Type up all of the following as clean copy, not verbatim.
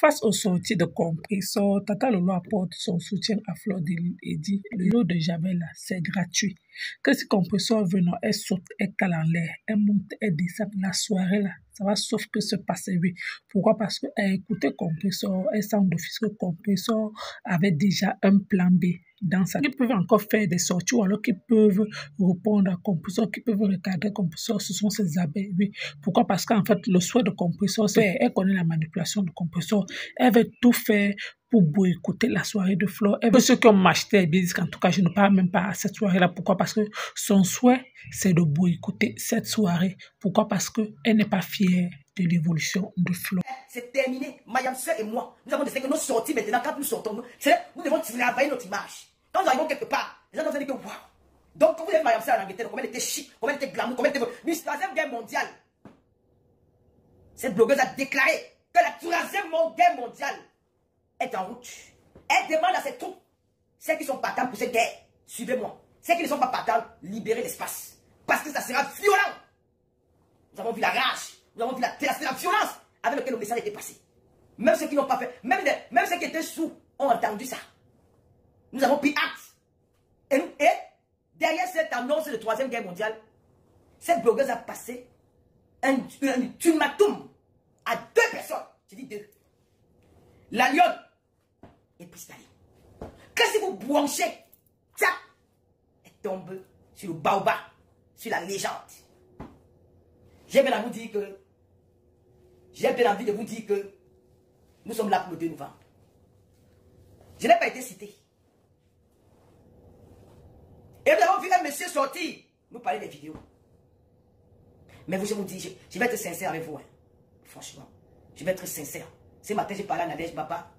Face aux sorties de compresseurs, Tata Lolo apporte son soutien à Fleur de Lys et dit le lot de Jamel là, c'est gratuit. Que si compresseur venant, elle saute, elle cale en l'air, elle monte, elle descend. La soirée là, ça va sauf que se passer, oui. Pourquoi? Parce qu'elle écoutait compresseur, elle sent d'office que compresseur avait déjà un plan B dans ça. Ils peuvent encore faire des sorties ou alors qu'ils peuvent répondre à compresseur, qu'ils peuvent regarder compresseur, ce sont ses abeilles, oui. Pourquoi? Parce qu'en fait, le souhait de compresseur, c'est elle connaît la manipulation de compresseur. Elle veut tout faire pour boycotter la soirée de Flore. Et ceux qui ont acheté, ils disent qu'en tout cas, je ne parle même pas à cette soirée-là. Pourquoi? Parce que son souhait, c'est de boycotter cette soirée. Pourquoi? Parce qu'elle n'est pas fière de l'évolution de Flore. C'est terminé. Mayam Sœur et moi, nous avons décidé que nos sorties maintenant, quand nous sortons, nous devons travailler notre image. Quand nous arrivons quelque part, les gens vont se dire que waouh. Donc, quand vous avez Mayam Sœur en Angleterre, comment elle était chic, comment elle était glamour, comment elle était. Miss Troisième Guerre mondiale. Cette blogueuse a déclaré que la Troisième Guerre mondiale est en route. Elle demande à ses troupes, ceux qui sont partants pour cette guerre, suivez-moi. Ceux qui ne sont pas partants, libérez l'espace. Parce que ça sera violent. Nous avons vu la rage, nous avons vu la violence avec laquelle le message était passé. Même ceux qui n'ont pas fait, même ceux qui étaient sous ont entendu ça. Nous avons pris acte. Et derrière cette annonce de Troisième Guerre mondiale, cette blogueuse a passé un ultimatum à 2 personnes. J'ai dit 2. La lionne et Pistaline. Que si vous branchez, ça, elle tombe sur le baobab, sur la légende. J'ai bien envie de vous dire que nous sommes là pour le 2 novembre. Je n'ai pas été cité. Et nous avons vu un monsieur sortir nous parler des vidéos. Mais je vous dis, je vais être sincère avec vous. Hein. Franchement, je vais être sincère. Ce matin, j'ai parlé à Nadège, papa.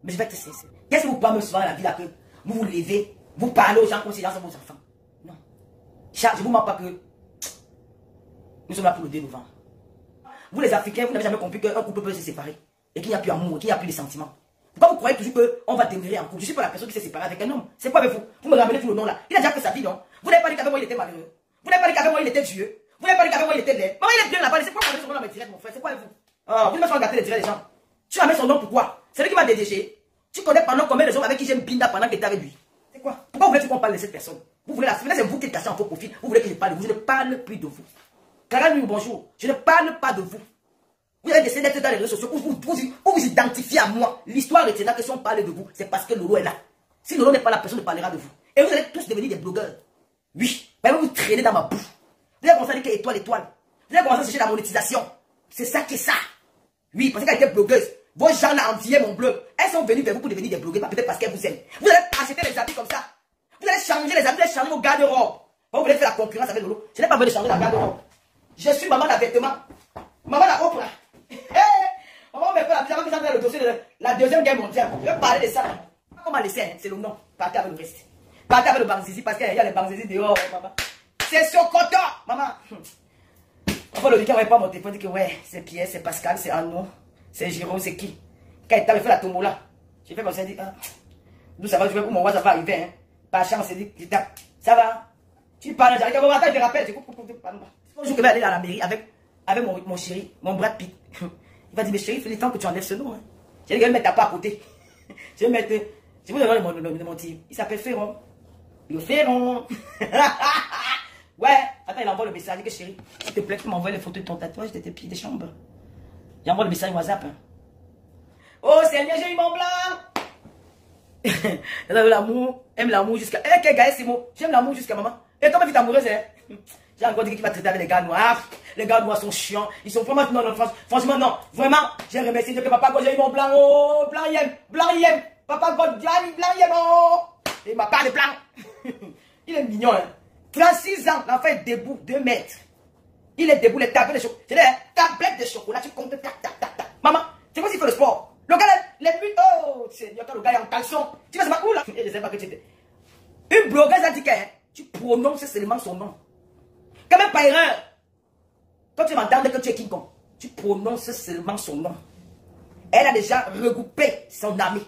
Mais je vais être sincère. Qu'est-ce que vous pouvez me souvent dans la vie là que vous vous levez, vous parlez aux gens comme si ils sont vos enfants? Non. Je ne vous mens pas que nous sommes là pour le 2 novembre. Vous les Africains, vous n'avez jamais compris qu'un couple peut se séparer. Et qu'il n'y a plus amour, qu'il n'y a plus de sentiments. Pourquoi vous croyez toujours qu'on va demeurer en couple? Je ne suis pas la personne qui s'est séparée avec un homme. C'est quoi avec vous? Vous me ramenez tout le nom là. Il a déjà fait sa vie, non? Vous n'avez pas dit qu'avec moi il était malheureux. Vous n'avez pas dit qu'avec moi il était vieux. Vous n'avez pas dit qu'avec moi il était laid. Maman, il est bien là-bas. C'est quoi vous son nom dans mes directs, mon frère? C'est quoi avec vous? Vous ne me faites gâter les directs des gens. Tu ramènes son nom pourquoi? C'est lui qui m'a DDG. Tu connais pendant combien de gens avec qui j'aime Binda pendant que tu étais avec lui? C'est quoi? Pourquoi vous voulez qu'on parle de cette personne? Vous voulez la finale, c'est vous qui cassez en vos profils. Vous voulez que je parle de vous. Je ne parle plus de vous. Carole, bonjour. Je ne parle pas de vous. Vous avez décidé d'être dans les réseaux sociaux où vous identifiez à moi. L'histoire retiendra que si on parle de vous, c'est parce que Lolo est là. Si Lolo n'est pas là, personne ne parlera de vous. Et vous allez tous devenir des blogueurs. Oui. Vous vous traîner dans ma boue. Vous allez commencer à dire que étoile. Vous allez commencer à chercher la monétisation. C'est ça qui est ça. Oui, parce qu'elle était blogueuse. Vos gens là enviaient mon blog. Elles sont venues vers vous pour devenir des blogueurs, peut-être parce qu'elles vous aiment. Vous allez acheter les habits comme ça. Vous allez changer les habits, vous allez changer vos garde-robes. Vous voulez faire la concurrence avec Lolo. Je n'ai pas besoin de changer la garde-robe. Je suis maman d'avêtement. Maman la Oprah. On va me faire la bizarre le dossier de la Deuxième Guerre mondiale. Je vais parler de ça. Comment laisser, hein? C'est le nom. Partez avec le reste. Partez avec le Bangzizi parce qu'il y a les Bangzizi dehors, maman. C'est Sokoto, maman. Enfin, le week-end, on va pas mon téléphone, dit que ouais, c'est Pierre, c'est Pascal, c'est Arnaud, c'est Jérôme, c'est qui? Quand il t'avait fait la tombola, j'ai fait comme ça, dit, ah, d'où ça va, je vais pour mon WhatsApp va arriver, hein. Par chance, c'est dit, ça va. Tu parles, j'arrive à attends, je te rappelle, je coupe, pardon. Un jour que je vais aller à la mairie avec mon chéri, mon Brad Pitt. Il va dire, mais chéri, il fait le temps que tu enlèves ce nom. Hein. Je vais mettre ta part à côté. Je vais mettre. Je vais vous donner mon team. Il s'appelle Ferron. Le Ferron. Ouais. Attends, il envoie le message. Il dit que chéri, s'il te plaît, tu m'envoies les photos de ton tatouage de tes pieds de chambre. Il envoie le message WhatsApp. Hein. Oh Seigneur, j'ai eu mon blanc. L'amour, aime l'amour jusqu'à. Eh, quel gars, c'est moi. J'aime l'amour jusqu'à maman. Et toi, ma vie amoureuse, hein. J'ai encore dit qu'il va traiter avec les gars noirs. Les gars noirs sont chiants. Ils sont vraiment. Non, franchement, non. Vraiment, j'ai remercié Dieu que papa, quand j'ai eu mon blanc, oh, blanc, il aime. Papa, quand j'ai blanc, il aime, oh. Il m'a pas de blanc. Il est mignon, hein. 36 ans, l'enfant est debout, 2 mètres. Il est debout, les tablettes de chocolat. C'est des tablettes de chocolat, tu comptes, tac. Maman, c'est quoi s'il fait le sport? Le gars, les buts, oh, Seigneur, quand le gars est en caleçon. Tu vas se battre où là? Je sais pas que tu étais. Une blogueuse a dit que tu prononces seulement son nom. Quand même pas erreur. Quand tu m'entends que tu es King Kong, tu prononces seulement son nom. Elle a déjà regroupé son armée.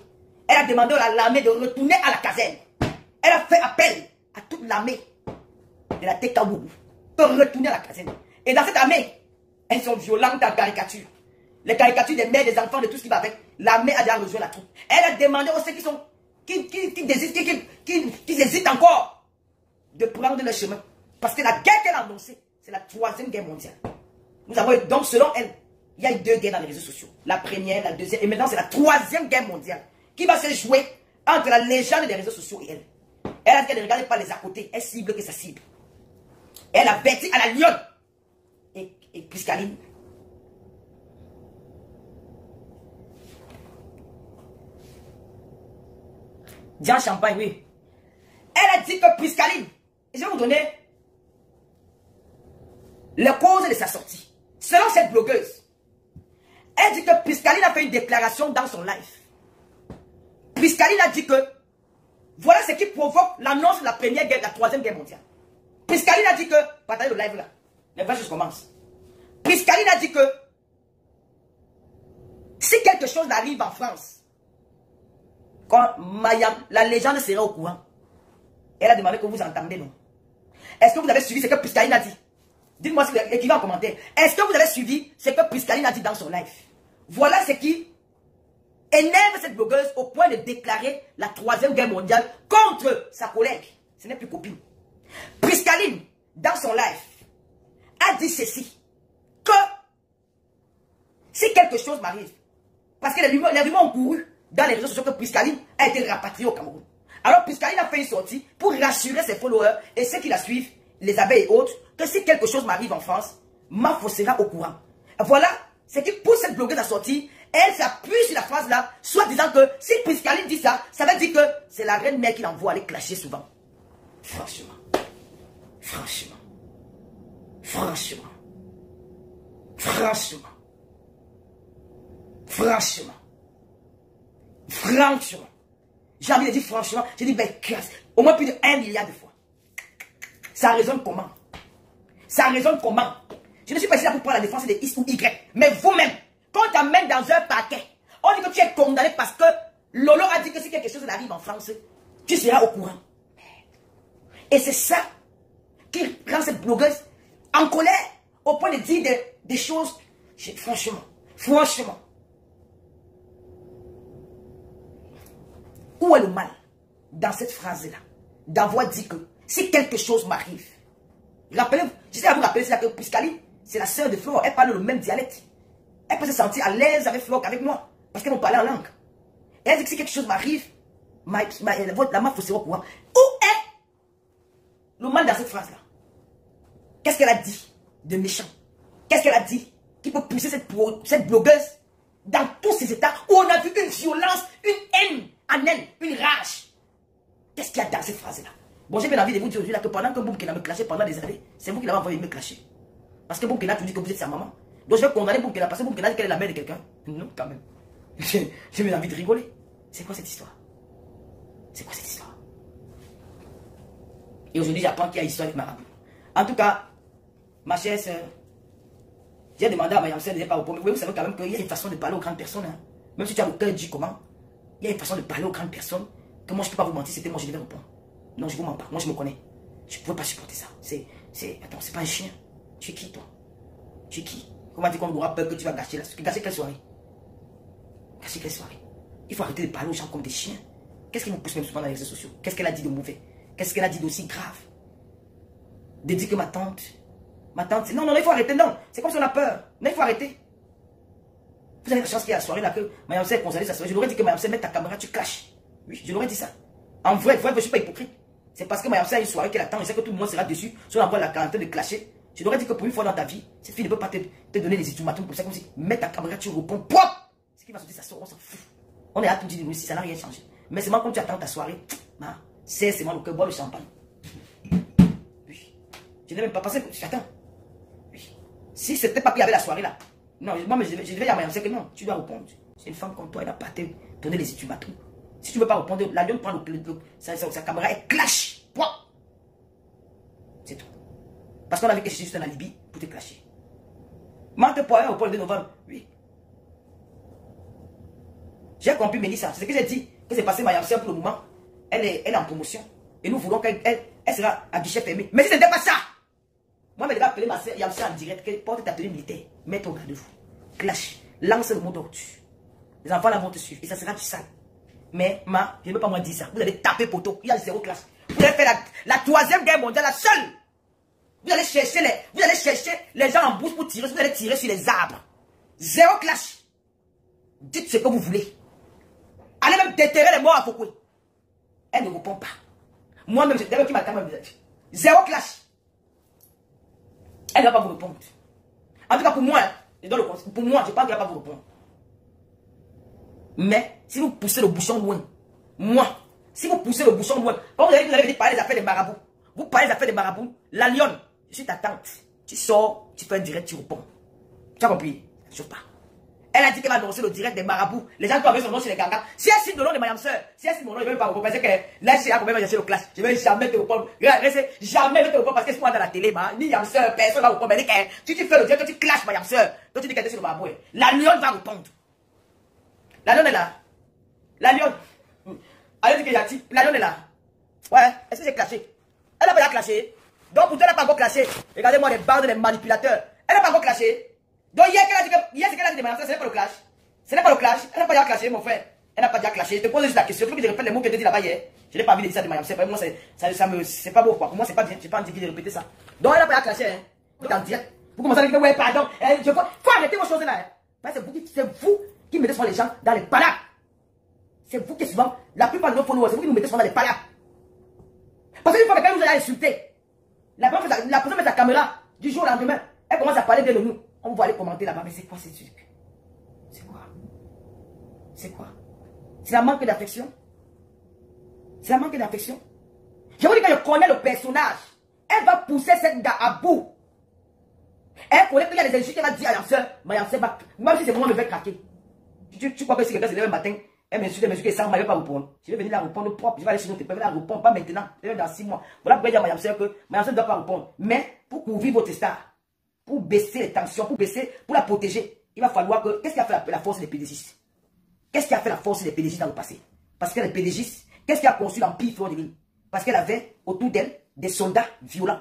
Elle a demandé à l'armée de retourner à la caserne. Elle a fait appel à toute l'armée de la Tekawougou de retourner à la caserne. Et dans cette armée, elles sont violentes en caricature. les caricatures des mères, des enfants, de tout ce qui va avec. La mère a déjà rejoint la troupe. Elle a demandé aux ceux qui hésitent encore de prendre le chemin. Parce que la guerre qu'elle a annoncée, c'est la 3e guerre mondiale. Nous avons, donc selon elle, il y a eu 2 guerres dans les réseaux sociaux. La première, la deuxième, et maintenant c'est la 3e guerre mondiale qui va se jouer entre la légende des réseaux sociaux et elle. Elle a dit qu'elle ne regardait pas les à côté, elle cible que sa cible. Elle a bêti à la lionne. Et Priscaline. Diane Champagne, oui. Elle a dit que Priscaline, je vais vous donner les causes de sa sortie. Selon cette blogueuse, elle dit que Priscaline a fait une déclaration dans son live. Priscaline a dit que voilà ce qui provoque l'annonce de la première guerre, la 3e guerre mondiale. Priscaline a dit que, partagez le live là, les vraies choses commencent. Priscaline a dit que si quelque chose arrive en France, quand Mayam, la légende sera au courant, elle a demandé que vous entendez, non? Est-ce que vous avez suivi ce que Priscaline a dit? Dites-moi ce qui va en commentaire. Est-ce que vous avez suivi ce que Priscaline a dit dans son live? Voilà ce qui énerve cette blogueuse au point de déclarer la 3e guerre mondiale contre sa collègue. Ce n'est plus copine. Priscaline, dans son live, a dit ceci, que si quelque chose m'arrive, parce que les rumeurs ont couru dans les réseaux sociaux que Priscaline a été rapatriée au Cameroun. Alors Priscaline a fait une sortie pour rassurer ses followers et ceux qui la suivent, les abeilles et autres, que si quelque chose m'arrive en France, Mafo sera au courant. Voilà ce qui pousse cette blogueuse à sortir. Elle s'appuie sur la phrase là, soit disant que si Priscaline dit ça, ça veut dire que c'est la reine mère qui l'envoie aller clasher souvent. Franchement. Franchement. Franchement. Franchement. Franchement. Franchement. J'ai envie de dire franchement. J'ai dit, ben, au moins plus de 1 milliard de fois. Ça résonne comment? Ça résonne comment? Je ne suis pas ici là pour prendre la défense des X ou Y. Mais vous-même, quand on t'amène dans un paquet, on dit que tu es condamné parce que Lolo a dit que si quelque chose arrive en France, tu seras au courant. Et c'est ça qui rend cette blogueuse en colère au point de dire des choses. Franchement. Où est le mal dans cette phrase-là? D'avoir dit que si quelque chose m'arrive, rappelez-vous, j'essaie à vous rappeler que Priscaline, c'est la sœur de Flore, elle parle le même dialecte. Elle peut se sentir à l'aise avec Flore qu'avec moi, parce qu'elles vont parler en langue. Et elle dit que si quelque chose m'arrive, la mafia sera au courant. Où est le mal dans cette phrase-là? Qu'est-ce qu'elle a dit de méchant? Qu'est-ce qu'elle a dit qui peut pousser cette blogueuse dans tous ces états où on a vu une violence, une haine en elle, une rage? Qu'est-ce qu'il y a dans cette phrase-là? Bon, j'ai bien envie de vous dire aujourd'hui que pendant que Boumkena me clashait pendant des années, c'est vous qui l'avez envoyé me clasher. Parce que Boumkena, tu dis que vous êtes sa maman. Donc je vais condamner Boumkena parce que Boumkena dit qu'elle est la mère de quelqu'un. Non, quand même. J'ai bien envie de rigoler. C'est quoi cette histoire? C'est quoi cette histoire? Et aujourd'hui, j'apprends qu'il y a histoire avec Marabout. En tout cas, ma chère sœur, j'ai demandé à ma sœur de ne pas répondre. Mais vous savez quand même qu'il y a une façon de parler aux grandes personnes. Hein. Même si tu as le cœur dit comment, il y a une façon de parler aux grandes personnes que moi je ne peux pas vous mentir, c'était moi je devais répondre. Non, je ne vous mens pas. Moi je me connais. Je ne pouvais pas supporter ça. Attends, c'est pas un chien. Tu es qui toi? Tu es qui? Comment dire qu'on aura peur que tu vas gâcher la soirée? Gâcher quelle soirée? Gâcher quelle soirée? Il faut arrêter de parler aux gens comme des chiens. Qu'est-ce qui nous pousse même souvent dans les réseaux sociaux? Qu'est-ce qu'elle a dit de mauvais? Qu'est-ce qu'elle a dit d'aussi grave? De dire que ma tante, non, il faut arrêter, non. C'est comme si on a peur. Non, il faut arrêter. Vous avez la chance qu'il y a la soirée là que Mayam s'est consolée sa soirée. Je l'aurais dit que Mayam s'est mette ta caméra, tu clashes. Oui, je l'aurais dit ça. En vrai, je ne suis pas hypocrite. C'est parce que Mayam s'est a une soirée qu'elle attend. Je sais que tout le monde sera dessus. Si on envoie la quarantaine de clasher. Je l'aurais dit que pour une fois dans ta vie, cette fille ne peut pas te donner des ultimatums comme ça, comme si mets ta caméra, tu réponds, pop! Ce qui va sortir, ça sort, on s'en fout. On est là tout dit de nous, si ça n'a rien changé. Mais c'est moi quand tu attends ta soirée, c'est moi le cœur, bois le champagne. Oui. Je n'ai même pas pensé que tu attends. Oui. Si c'était pas qu'il y avait la soirée là, non, moi je devais dire à Mayam, c'est que non, tu dois répondre. C'est une femme comme toi, elle n'a pas te donner les ultimatums. Si tu ne veux pas répondre, la lionne prend sa caméra et clash. Pop! C'est tout. Parce qu'on avait que juste un alibi pour te clasher. Mente pour au 2 novembre. Oui. J'ai compris Mélissa. C'est ce que j'ai dit. Que c'est passé Mayam pour le moment. Elle est en promotion. Et nous voulons qu'elle sera à guichet fermé. Mais si ce n'était pas ça, moi je vais appeler ma soeur Yamsa en direct. Qu'elle porte ta tenue militaire. Mets ton garde-vous. Clash. lance le mot d'ordre. Les enfants là vont te suivre et ça sera du sale. Mais, je ne veux pas moi dire ça. Vous allez taper poteau. Il y a 0 classe. Vous allez faire la troisième guerre mondiale, la seule. Vous allez chercher les gens en bourse pour tirer. Vous allez tirer sur les arbres. 0 clash. Dites ce que vous voulez. Allez même déterrer les morts à Foucault. Elle ne répond pas. Moi-même, c'est d'abord qui m'a quand visage. 0 clash. Elle ne va pas vous répondre. En tout cas, pour moi, pour moi, je pense qu'elle ne va pas vous répondre. Mais, si vous poussez le bouchon loin, si vous poussez le bouchon loin, quand vous avez dit parler des affaires des marabouts, vous parlez des affaires des marabouts, la lionne, je suis ta tante. Tu sors, tu fais un direct, tu réponds. Tu as compris? Ça ne chauffe pas. Elle a dit qu'elle va annoncer le direct des marabouts. Les gens qui ont envoyé son nom chez les gangas. Si elle cite le nom de Mayam Sœur, si elle cite mon nom, je ne vais pas vous répondre. Parce que là, je sais combien va chercher le clash. Je ne vais jamais te répondre. Jamais te répondre parce que c'est moi dans la télé, ni Mayam Sœur, personne ne va répondre. Mais si tu fais le direct, tu clashes Mayam Sœur. Toi, tu dis qu'elle est sur le marabout. La lionne va répondre. La lionne est là. La lionne. Elle dit que gentil. La lionne est là. Ouais, est-ce que j'ai clashé? Elle n'a pas clashé. Donc, pour toi, elle n'a pas encore clashé. Regardez-moi les barres des manipulateurs. Elle n'a pas encore clashé. Donc, hier, ce qu'elle a dit de Mayam Sœur, ce n'est pas le clash. Ce n'est pas le clash. Elle n'a pas déjà clashé, mon frère. Elle n'a pas déjà clashé. Je te pose juste la question. Il faut que je répète les mots que je t'ai dit là-bas hier. Je n'ai pas envie de dire ça de Mayam Sœur. Moi, c'est pas beau, quoi. Pour moi, c'est pas bien. Je n'ai pas envie de répéter ça. Donc, elle n'a pas déjà clashé. Hein. Vous en direct. Vous commencez à dire, ouais, pardon. Il faut arrêter vos choses là. Hein. C'est vous qui mettez souvent les gens dans les palabres. C'est vous qui souvent, la plupart de nos followers, c'est vous qui nous mettez souvent dans les palabres. Parce qu'une fois que quelqu'un nous a insulté, la personne met sa caméra du jour au lendemain, elle commence à parler bien de nous. On va aller commenter là-bas, mais c'est quoi ces trucs? C'est quoi? C'est quoi? C'est la manque d'affection? C'est la manque d'affection? Je vous dis que je connais le personnage. Elle va pousser cette gars à bout. Elle connaît qu'il y a des insultes qu'elle va dire à Mayam Sœur, même si c'est moi, je vais craquer. Tu crois que si quelqu'un se lève le matin, elle m'insulte, et ça, je ne vais pas répondre. Je vais venir la répondre propre. Je vais aller chez nous, je vais la répondre, pas maintenant, je vais dans 6 mois. Voilà pourquoi je dis à Mayam Sœur que Mayam Sœur ne doit pas répondre. Mais pour couvrir votre star, pour baisser les tensions, pour la protéger, il va falloir que. Qu'est-ce qui a fait la force des pédégistes? Qu'est-ce qui a fait la force des pédégistes dans le passé? Parce que les pédégistes, qu'est-ce qui a conçu l'empire Floride? Parce qu'elle avait autour d'elle des soldats violents.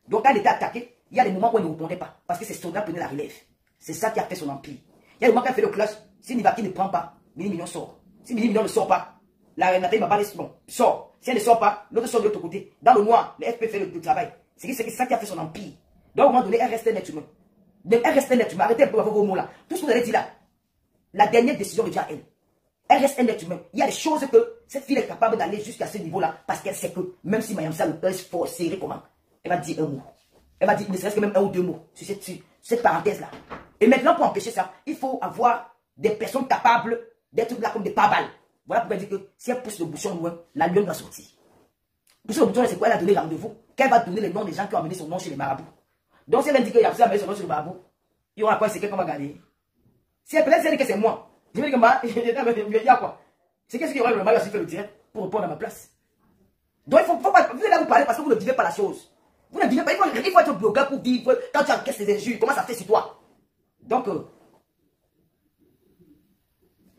Donc quand elle était attaquée, il y a des moments où elle ne répondait pas. Parce que ces soldats prenaient la relève. C'est ça qui a fait son empire. Il y a des moments quand elle fait le clash, si Nivaki ne prend pas, Mini Mignon sort. Si Mini Mignon ne sort pas, la Renata m'a pas laissé, bon, sort. Si elle ne sort pas, l'autre sort de l'autre côté. Dans le noir, le FP fait le travail. C'est ça qui a fait son empire. Donc, à un moment donné, elle restait un être humain. Elle restait un être humain. Arrêtez un peu vos mots là. Tout ce que vous avez dit là, la dernière décision revient à elle. Elle reste un être humain. Il y a des choses que cette fille est capable d'aller jusqu'à ce niveau-là parce qu'elle sait que même si Mayam Sœur le fort serré comment, elle va dire un mot. Elle va dire ne serait-ce que même un ou deux mots sur cette parenthèse-là. Et maintenant, pour empêcher ça, il faut avoir des personnes capables d'être là comme des pare-balles. Voilà pourquoi elle dit que si elle pousse le bouchon loin, la lionne va sortir. Pousser le bouchon, c'est quoi? Elle a donné rendez-vous. Qu'elle va donner les noms des gens qui ont amené son nom chez les marabouts. Donc si elle dit qu'il y a amené son nom chez les marabouts, il y aura quoi? C'est quelqu'un va garder. Si elle peut dire que c'est moi, je vais dire que il y a quoi? C'est qu'est-ce qu'il y aura le mari aussi fait le direct pour répondre à ma place. Donc il faut pas, vous allez là vous parler parce que vous ne vivez pas la chose. Vous ne vivez pas, il faut être blogueur pour vivre quand tu encaisses les injures, comment ça fait sur toi? Donc,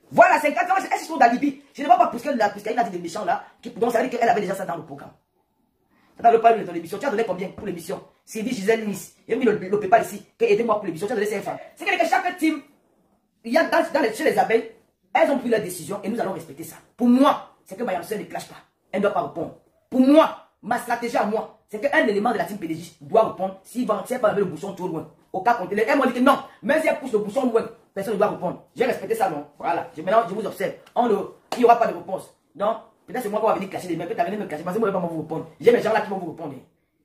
voilà, 50 ans, elle se trouve d'alibi. Je ne vois pas puisqu'elle a dit des méchants là, donc ça veut dire qu'elle avait déjà ça dans le programme. Dans le palais de l'émission, tu as donné combien pour l'émission? Sylvie Gisèle Nice, il a mis le PayPal ici, aidez-moi pour l'émission, tu as donné 5 francs. C'est que chaque team, il y a chez les abeilles, elles ont pris leur décision et nous allons respecter ça. Pour moi, c'est que Mayam Sœur ne clash pas. Elle ne doit pas répondre. Pour moi, ma stratégie à moi, c'est qu'un élément de la team PDJ doit répondre s'il va pas lever le bouchon trop loin. Au cas contre elle m'a dit que non, même si elle pousse le bouchon loin, personne ne doit répondre. J'ai respecté ça, non? Voilà. Maintenant, je vous observe. Il n'y aura pas de réponse. Donc, peut-être c'est moi qui va venir clasher les mains. Peut-être venir me clasher. Parce que moi, je ne vais pas vous répondre. J'ai mes gens là qui vont vous répondre.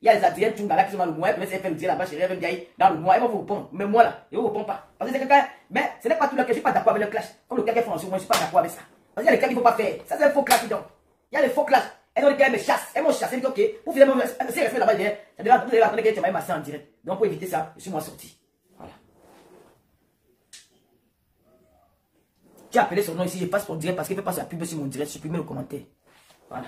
Il y a les Adriennes Tunga là qui sont dans le mois. Peut-être c'est fait le dire là-bas chez Rêve Ndiaye dans le mois. Ils vont vous répondre. Mais moi là, je ne vous réponds pas. Parce que c'est quelqu'un. Mais ce n'est pas tout le cas. Je ne suis pas d'accord avec le clash. Comme le cas qui est français, moi je ne suis pas d'accord avec ça. Parce qu'il y a les cas qu'il ne faut pas faire. Ça c'est un faux clash. Donc, il y a les faux clash. Elles ont dit qu'elles me chassent. Elles m'ont chassé. Elles disent ok. Pour finalement, si elles restent là-bas, ça devrait vous attendre qu'elles m'aient massé en direct. Donc pour éviter ça, je suis moi sorti. Voilà. Tu as appelé son nom ici, je passe pour direct parce qu'il fait pas sa pub sur mon direct, supprimer le commentaire. Voilà.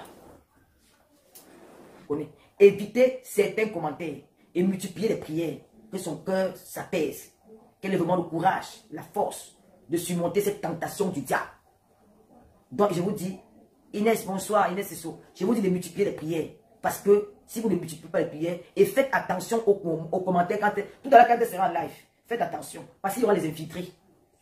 Évitez certains commentaires et multiplier les prières, que son cœur s'apaise, qu'elle ait vraiment le courage, la force de surmonter cette tentation du diable. Donc je vous dis, Inès, bonsoir, Inès c'est ça. Je vous dis de multiplier les prières, parce que si vous ne multipliez pas les prières, et faites attention aux commentaires, tout à l'heure quand elle sera en live, faites attention, parce qu'il y aura les infiltrés.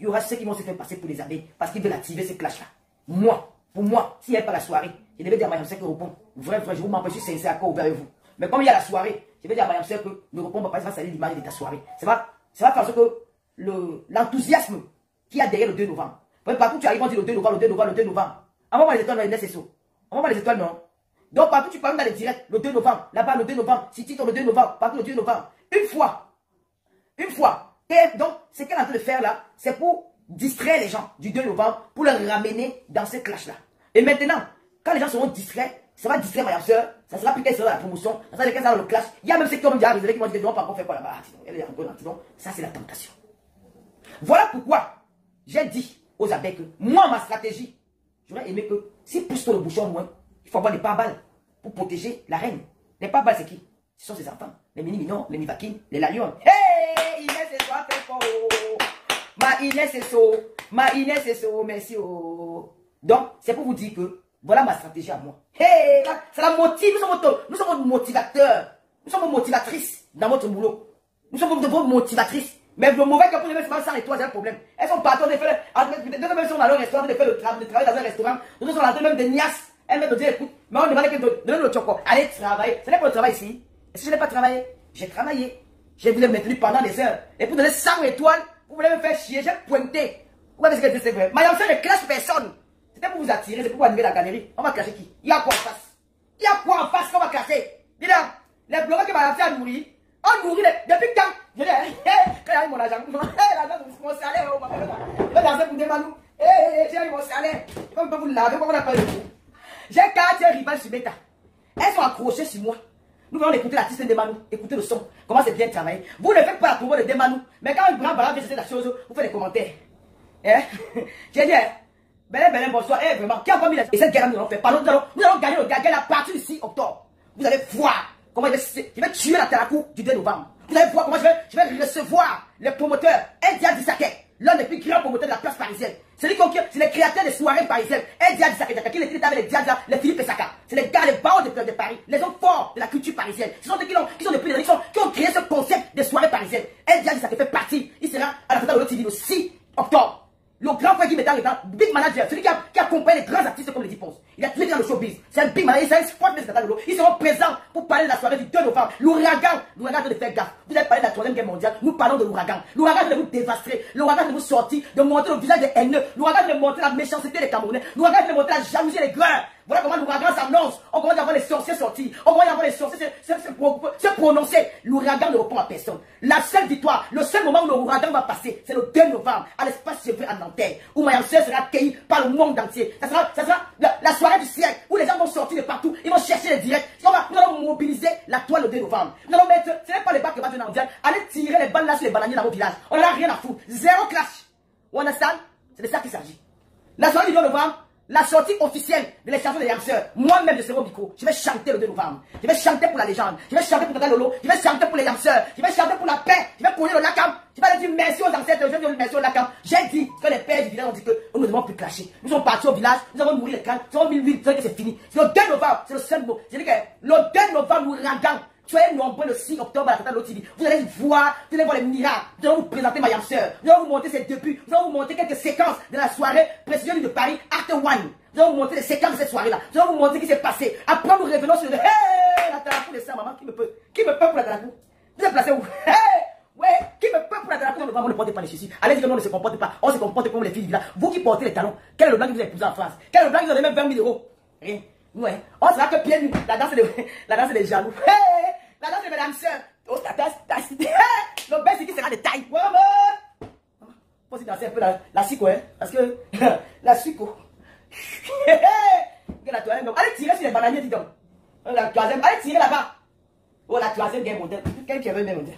il y aura ceux qui vont se faire passer pour les abeilles parce qu'ils veulent activer ces clashs-là. Moi, pour moi, s'il n'y avait pas la soirée, je devais dire à Mariam Sœur que répond. Vrai, je vous m'empêche, je suis sincère à quoi ouvert vous. Mais comme il y a la soirée, je vais dire à Mariam Sœur que ne répond pas, ça va salir l'image de ta soirée. Ça va faire en sorte que l'enthousiasme qu'il y a derrière le 2 novembre. Partout tu arrives, on dit le 2 novembre, le 2 novembre, le 2 novembre. On va voir les étoiles dans les NSSO. On va voir les étoiles, non. Donc partout tu parles dans les directs, le 2 novembre, là-bas le 2 novembre, si tu le 2 novembre, partout le 2 novembre. Une fois. Et donc, ce qu'elle est en train de faire là, c'est pour distraire les gens du 2 novembre, pour les ramener dans ces clashs-là. Et maintenant, quand les gens seront distraits, ça va distraire ma soeur, ça sera plus qu'elle sera dans la promotion, ça sera qu'elle sera dans le clash. Il y a même ceux qui ont déjà arrivé, qui m'ont dit, ils ne vont pas encore faire quoi là-bas. Elle est encore dans ça c'est la tentation. Voilà pourquoi j'ai dit aux abeilles que moi, ma stratégie, j'aurais aimé que si pousse le bouchon loin, il faut avoir des pare-balles pour protéger la reine. Les pare-balles, c'est qui? Ce sont ses enfants. Les mini-mignons, les mivakines, les lalions. Hey, Inès, c'est toi, fait fort. Ma Inès, c'est so. Ma Inès, c'est so. Merci. Oh. Donc, c'est pour vous dire que voilà ma stratégie à moi. Hey, ça la motive. Nous sommes votre motivateurs. Nous sommes vos motivatrices dans votre boulot. Nous sommes vos motivatrices. Mais le mauvais que vous devez faire sans les trois, c'est un problème. Elles sont partout, elles sont dans leur restaurant, elles font le travail dans un restaurant. Nous sommes là, même des niasses. Elles me disent, écoute, mais on demande que donne le choco. Allez travailler. Ce n'est pas le travail ici. Et si je n'ai pas travaillé, j'ai travaillé. J'ai voulu me maintenir pendant des heures. Et pour donner 100 étoiles, vous voulez me faire chier, j'ai pointé. Vous voyez ce que c'est vrai. Madame, ça ne clash personne. C'était pour vous attirer, c'est pour vous animer la galerie. On va clasher qui? Il y a quoi en face? Il y a quoi en face qu'on va clasher? Dis là, les blogueurs que Madame a nourri, on nourrit depuis quand? Je dis, quand il y a eu mon argent, mon salaire, je vais danser pour des manous. J'ai eu mon salaire. Comme vous laver, comment on appelle le coup? J'ai 4 rivales sur Beta. Elles sont accrochées sur moi. Nous allons écouter l'artiste de Manou, écouter le son, comment c'est bien travaillé. Vous ne faites pas la promo de Demanou, mais quand un grand barrage vient la chose, vous faites des commentaires. J'ai dit, bonsoir, vraiment, qui a pas mis la... Et cette guerre, nous allons faire. Nous allons gagner le gagner à partir du 6 octobre. Vous allez voir comment je vais tuer la Tarakou du 2 novembre. Vous allez voir comment je vais recevoir les promoteurs. Edia Disake, l'un des plus grands promoteurs de la place parisienne. C'est les créateurs des soirées parisiennes. Edia Disake, qui était avec les Diadia, les Philippe et Saka. C'est les gars, les barons de Paris, les hommes forts de la culture parisienne. Ce sont ceux qui sont depuis les qui ont créé ce concept des soirées parisiennes. Edia Disake fait partie. Il sera à la fin de l'autre le 6 octobre. Le grand frère qui met dans le temps, big manager, celui qui accompagne les grands artistes comme les Dipons. Il a tué dans le showbiz. C'est un big manager, c'est un sport de Lolo. Ils seront présents pour parler de la soirée du 2 novembre. L'ouragan de faire gaffe. Vous avez parlé de la 3e guerre mondiale, nous parlons de l'ouragan. L'ouragan de vous dévaster, l'ouragan de vous sortir, de montrer le visage des haineux, l'ouragan de montrer la méchanceté des Camerounais, l'ouragan de montrer la jalousie des grands. Voilà comment l'ouragan s'annonce. On commence à voir les sorciers sortir. On commence à voir les sorciers se prononcer. L'ouragan ne répond à personne. La seule victoire, le seul moment où l'ouragan va passer, c'est le 2 novembre à l'espace Chevreux à Nanterre, où Mayam Sœur sera accueillie par le monde entier. Ça sera la soirée du siècle où les gens vont sortir de partout. Ils vont chercher les directs. Nous allons mobiliser la toile le 2 novembre. Nous allons mettre, ce n'est pas les balles que va donner en direct. Allez tirer les balles là sur les bananiers dans vos villages. On n'en a rien à foutre. Zéro clash. Vous understand? C'est de ça qu'il s'agit. La soirée du 2 novembre, la sortie officielle de les chansons des Yamseurs, moi-même de Sero Micro, je vais chanter le 2 novembre. Je vais chanter pour la légende. Je vais chanter pour Tata Lolo. Je vais chanter pour les Yamseurs. Je vais chanter pour la paix. Je vais courir le Lakam. Je vais aller dire merci aux ancêtres. Je vais dire merci au Lakam. J'ai dit que les pères du village ont dit que nous ne devons plus clasher. Nous sommes partis au village. Nous avons nourri les crânes. Nous avons mis l'huile. Que c'est fini. C'est le 2 novembre. C'est le seul mot. J'ai dit que le 2 novembre, nous regardons. Soyez nombreux le 6 octobre à la Tata Lolo TV. Vous allez voir les miracles. Nous allons vous présenter ma Yamseur. Nous allons vous montrer ses débuts. Nous allons vous montrer quelques séquences de la soirée précision de Paris, Acte 1. Nous allons vous montrer les séquences de cette soirée-là. Nous allons vous montrer ce qui s'est passé. Après, nous revenons sur le la Tarakou de ça, maman. Qui me peut pour la Tarakou? Vous êtes placé où? Ouais, qui me peut pour la Tarakou? On ne porte pas les chichis. Allez dire que non, on ne se comporte pas. On se comporte comme les filles du village. Vous qui portez les talons, quel est le blanc qui vous a épousé en France? Quel est le blanc qui vous a donné même 20 000 euros? Rien. Ouais. On sera que pieds nus. La danse des jaloux. La danse de mesdames sœurs. Oh, le bel c'est qui sera de taille. Ouais, maman. Faut aussi danser un peu la suco, hein. Parce que la suco. Allez tirer sur les bananiers, dis donc. La troisième, allez tirer là-bas. Oh, la troisième guerre mondiale. Quelqu'un qui avait bien mondial.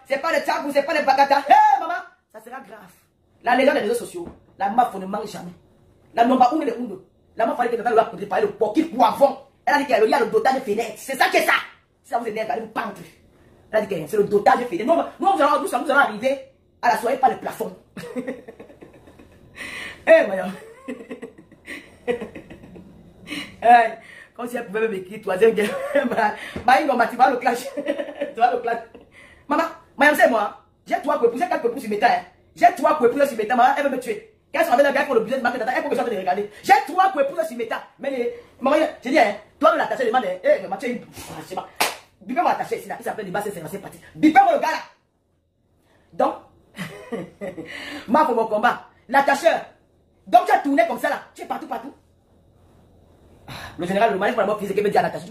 C'est pas les tchabou, c'est pas les bagata. Hé, maman, ça sera grave. La légende des réseaux sociaux, la mafia ne mange jamais. La nomba ou les oundo. La mafia fallait que tu aies parler le porquille poivron. Elle a dit qu'il y a le dotage de fenêtre. C'est ça qui est ça. Si ça vous énerve, allez vous pendre. Elle a dit que c'est le dotage de fenêtre. Nous allons arriver à la soirée par le plafond. Eh, voyons. Comme si elle pouvait me écrire troisième guerre. Tu vas le clash. Tu vas le clash. Maman, c'est moi. J'ai 3 peuples, j'ai 4 peuples sur mes tailles. J'ai 3 co-épouses sur Meta, elle veut me tuer. Quand elle se ramène un gars pour le business market, elle faut que je sois de regarder. J'ai 3 co-épouses sur Meta. Mais, je dis, hein, toi, le l'attaché, demande, Mathieu, Bipé m'a attaché ici, là, il s'appelle Liba, c'est parti. Bipé, le gars là. Donc, moi, pour mon combat, l'attacheur. Donc, tu as tourné comme ça là. Tu es partout, partout. Le général, le manège pour la mort physique, il me dit à l'attacheur.